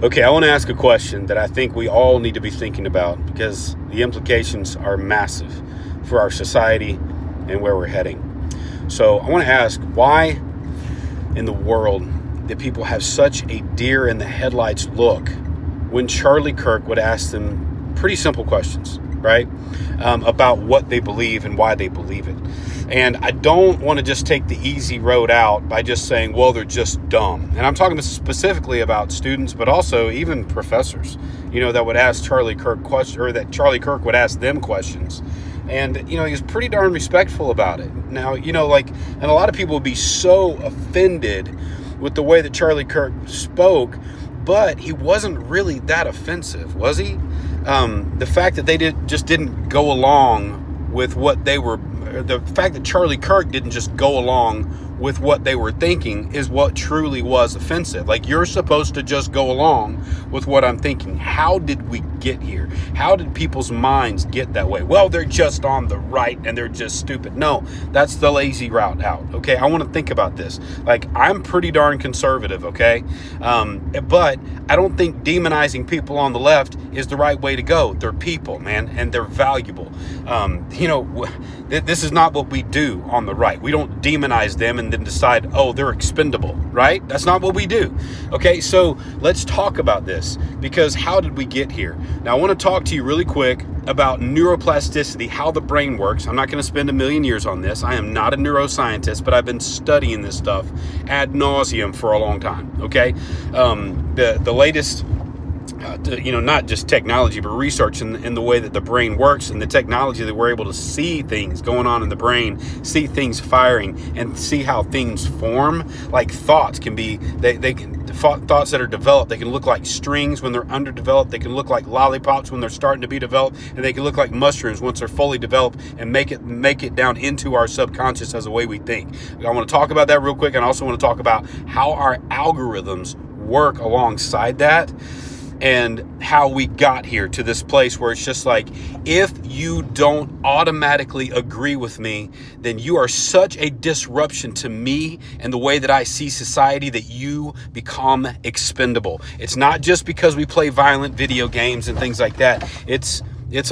Okay, I want to ask a question that I think we all need to be thinking about because the implications are massive for our society and where we're heading. So I want to ask, why in the world did people have such a deer in the headlights look when Charlie Kirk would ask them pretty simple questions, right? About what they believe and why they believe it. And I don't want to just take the easy road out by just saying, well, they're just dumb. And I'm talking specifically about students, but also even professors, that would ask Charlie Kirk questions, or that Charlie Kirk would ask them questions. And, he was pretty darn respectful about it. Now, and a lot of people would be so offended with the way that Charlie Kirk spoke, but he wasn't really that offensive, was he? The fact that they didn't go along with what they were, the fact that Charlie Kirk didn't just go along with what they were thinking is what truly was offensive. Like, you're supposed to just go along with what I'm thinking. How did we get here? How did people's minds get that way? Well, they're just on the right and they're just stupid. No, that's the lazy route out. Okay, I want to think about this. Like, I'm pretty darn conservative, okay? But I don't think demonizing people on the left is the right way to go. They're people, man, and they're valuable. This is not what we do on the right. We don't demonize them and then decide, oh, they're expendable, right? That's not what we do. Okay, so let's talk about this, because how did we get here? Now, I want to talk to you really quick about neuroplasticity, how the brain works. I'm not going to spend a million years on this. I am not a neuroscientist, but I've been studying this stuff ad nauseum for a long time, okay? The latest not just technology, but research in the way that the brain works and the technology that we're able to see things going on in the brain, see things firing, and see how things form. Like, thoughts can be, thoughts that are developed, they can look like strings when they're underdeveloped. They can look like lollipops when they're starting to be developed, and they can look like mushrooms once they're fully developed and make it down into our subconscious as a way we think. I want to talk about that real quick, and I also want to talk about how our algorithms work alongside that, and how we got here to this place where it's just like, if you don't automatically agree with me, then you are such a disruption to me and the way that I see society that you become expendable. It's not just because we play violent video games and things like that. It's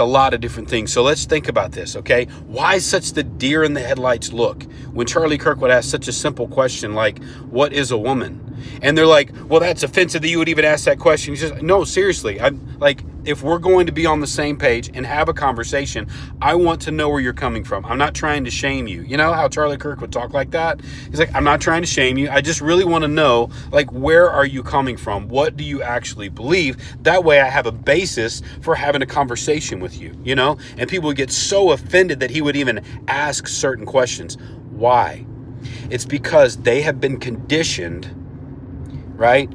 a lot of different things. So let's think about this, okay? Why such the deer in the headlights look when Charlie Kirk would ask such a simple question like, what is a woman? And they're like, well, that's offensive that you would even ask that question. He's just, no, seriously. I'm like, if we're going to be on the same page and have a conversation, I want to know where you're coming from. I'm not trying to shame you. You know how Charlie Kirk would talk like that? He's like, I'm not trying to shame you. I just really want to know, like, where are you coming from? What do you actually believe? That way I have a basis for having a conversation with you, And people would get so offended that he would even ask certain questions. Why? It's because they have been conditioned, right,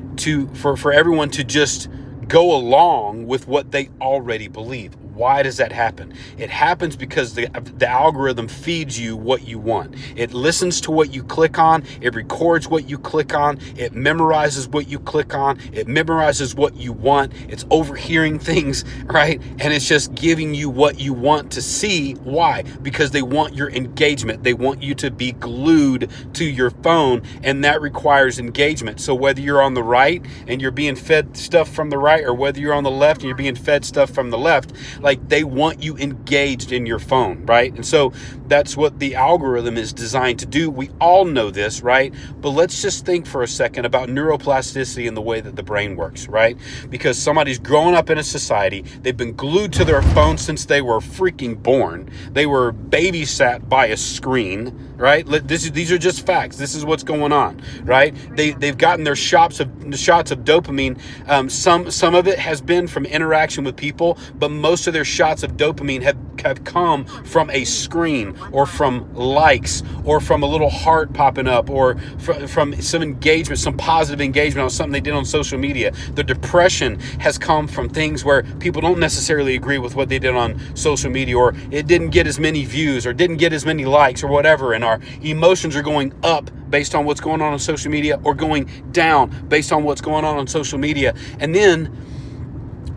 for everyone to just go along with what they already believe. Why does that happen? It happens because the algorithm feeds you what you want. It listens to what you click on. It records what you click on. It memorizes what you click on. It memorizes what you want. It's overhearing things, right? And it's just giving you what you want to see. Why? Because they want your engagement. They want you to be glued to your phone, and that requires engagement. So whether you're on the right and you're being fed stuff from the right, or whether you're on the left and you're being fed stuff from the left, like, they want you engaged in your phone, right? And so that's what the algorithm is designed to do. We all know this, right? But let's just think for a second about neuroplasticity and the way that the brain works, right? Because somebody's growing up in a society, they've been glued to their phone since they were freaking born. They were babysat by a screen, right? These are just facts. This is what's going on, right? They've gotten their shots of dopamine. Some of it has been from interaction with people, but most of their shots of dopamine have come from a screen, or from likes, or from a little heart popping up, or from some engagement, some positive engagement on something they did on social media. The depression has come from things where people don't necessarily agree with what they did on social media, or it didn't get as many views, or didn't get as many likes, or whatever, and our emotions are going up based on what's going on social media, or going down based on what's going on social media. And then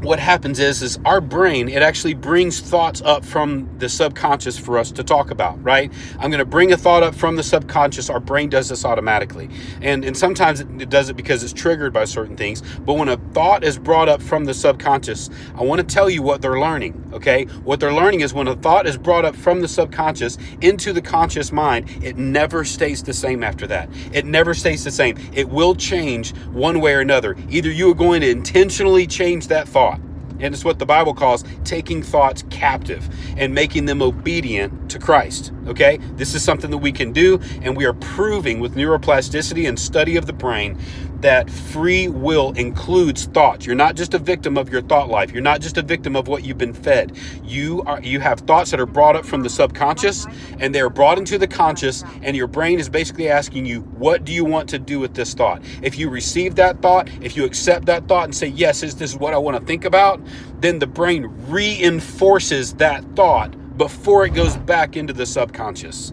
what happens is our brain, it actually brings thoughts up from the subconscious for us to talk about, right? I'm going to bring a thought up from the subconscious. Our brain does this automatically. And sometimes it does it because it's triggered by certain things. But when a thought is brought up from the subconscious, I want to tell you what they're learning, okay? What they're learning is when a thought is brought up from the subconscious into the conscious mind, it never stays the same after that. It never stays the same. It will change one way or another. Either you are going to intentionally change that thought, and it's what the Bible calls taking thoughts captive and making them obedient to Christ. Okay? This is something that we can do, and we are proving with neuroplasticity and study of the brain that free will includes thoughts. You're not just a victim of your thought life. You're not just a victim of what you've been fed. You have thoughts that are brought up from the subconscious, and they're brought into the conscious, and your brain is basically asking you, what do you want to do with this thought? If you receive that thought, if you accept that thought and say, yes, this is what I want to think about, then the brain reinforces that thought before it goes back into the subconscious.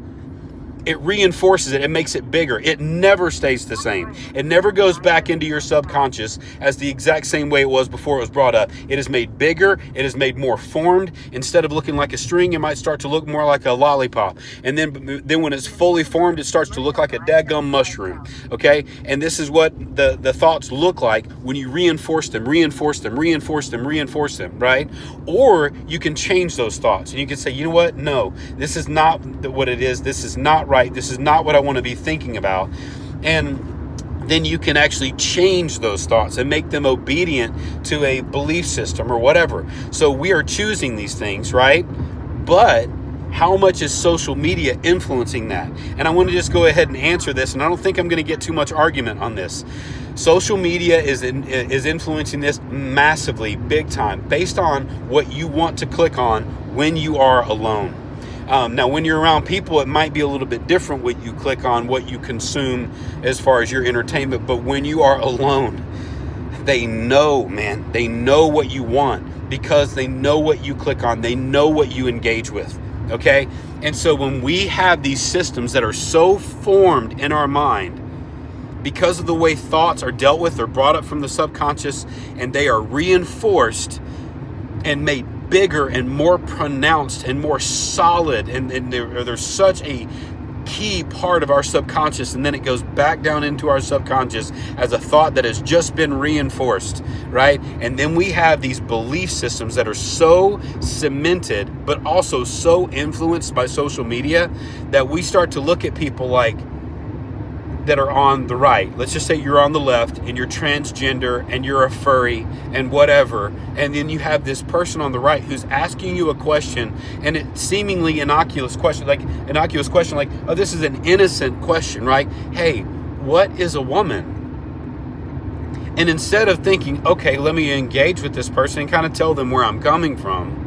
It reinforces it. It makes it bigger. It never stays the same. It never goes back into your subconscious as the exact same way it was before it was brought up. It is made bigger. It is made more formed. Instead of looking like a string, it might start to look more like a lollipop. And then when it's fully formed, it starts to look like a dadgum mushroom. Okay? And this is what the thoughts look like when you reinforce them, right? Or you can change those thoughts. And you can say, you know what? No, this is not what it is. This is not right. This is not what I want to be thinking about. And then you can actually change those thoughts and make them obedient to a belief system or whatever. So we are choosing these things, right? But how much is social media influencing that? And I want to just go ahead and answer this, and I don't think I'm going to get too much argument on this. Social media is influencing this massively, big time, based on what you want to click on when you are alone. Now, when you're around people, it might be a little bit different what you click on, what you consume as far as your entertainment. But when you are alone, they know, man, they know what you want because they know what you click on. They know what you engage with. Okay? And so when we have these systems that are so formed in our mind, because of the way thoughts are dealt with, they're brought up from the subconscious and they are reinforced and made bigger and more pronounced and more solid, and they're such a key part of our subconscious, and then it goes back down into our subconscious as a thought that has just been reinforced, right? And then we have these belief systems that are so cemented but also so influenced by social media that we start to look at people like that are on the right. Let's just say you're on the left and you're transgender and you're a furry and whatever. And then you have this person on the right who's asking you a question, and it's seemingly innocuous question, like, oh, this is an innocent question, right? Hey, what is a woman? And instead of thinking, okay, let me engage with this person and kind of tell them where I'm coming from,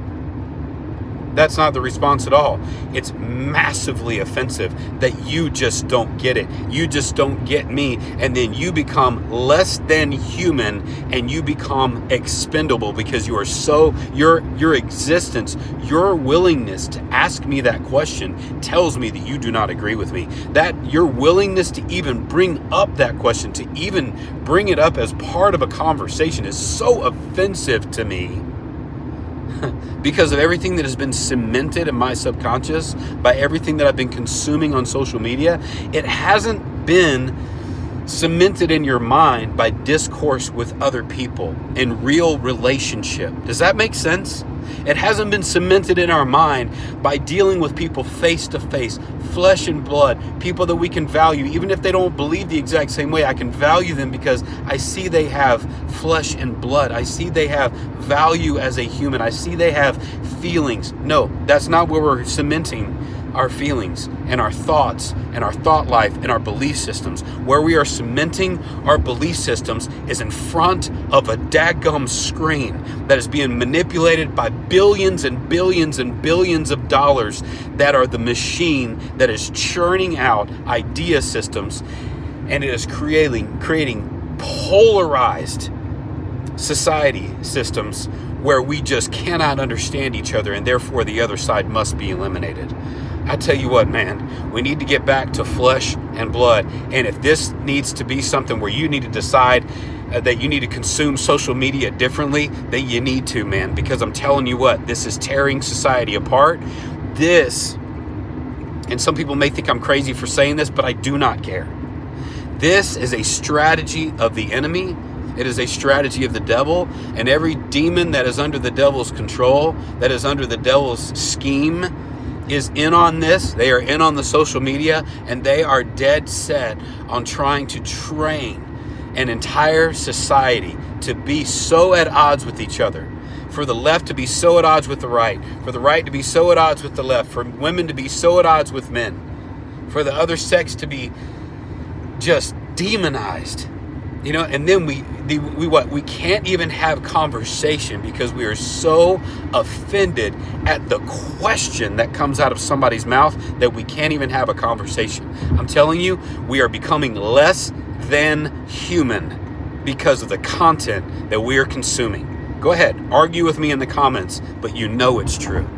that's not the response at all. It's massively offensive that you just don't get it. You just don't get me. And then you become less than human and you become expendable because you are so, your existence, your willingness to ask me that question tells me that you do not agree with me. That your willingness to even bring up that question, to even bring it up as part of a conversation is so offensive to me. Because of everything that has been cemented in my subconscious, by everything that I've been consuming on social media. It hasn't been cemented in your mind by discourse with other people in real relationship. Does that make sense? It hasn't been cemented in our mind by dealing with people face to face, flesh and blood, people that we can value. Even if they don't believe the exact same way, I can value them because I see they have flesh and blood. I see they have value as a human. I see they have feelings. No, that's not where we're cementing our feelings and our thoughts and our thought life and our belief systems. Where we are cementing our belief systems is in front of a dadgum screen that is being manipulated by billions and billions and billions of dollars that are the machine that is churning out idea systems, and it is creating polarized society systems where we just cannot understand each other, and therefore the other side must be eliminated. I tell you what, man, we need to get back to flesh and blood. And if this needs to be something where you need to decide that you need to consume social media differently, then you need to, man, because I'm telling you what, this is tearing society apart. This, and some people may think I'm crazy for saying this, but I do not care. This is a strategy of the enemy. It is a strategy of the devil, and every demon that is under the devil's control, that is under the devil's scheme, is in on this. They are in on the social media, and they are dead set on trying to train an entire society to be so at odds with each other. For the left to be so at odds with the right, for the right to be so at odds with the left, for women to be so at odds with men, for the other sex to be just demonized. You know, and then we can't even have conversation because we are so offended at the question that comes out of somebody's mouth that we can't even have a conversation. I'm telling you, we are becoming less than human because of the content that we are consuming. Go ahead, argue with me in the comments, but you know it's true.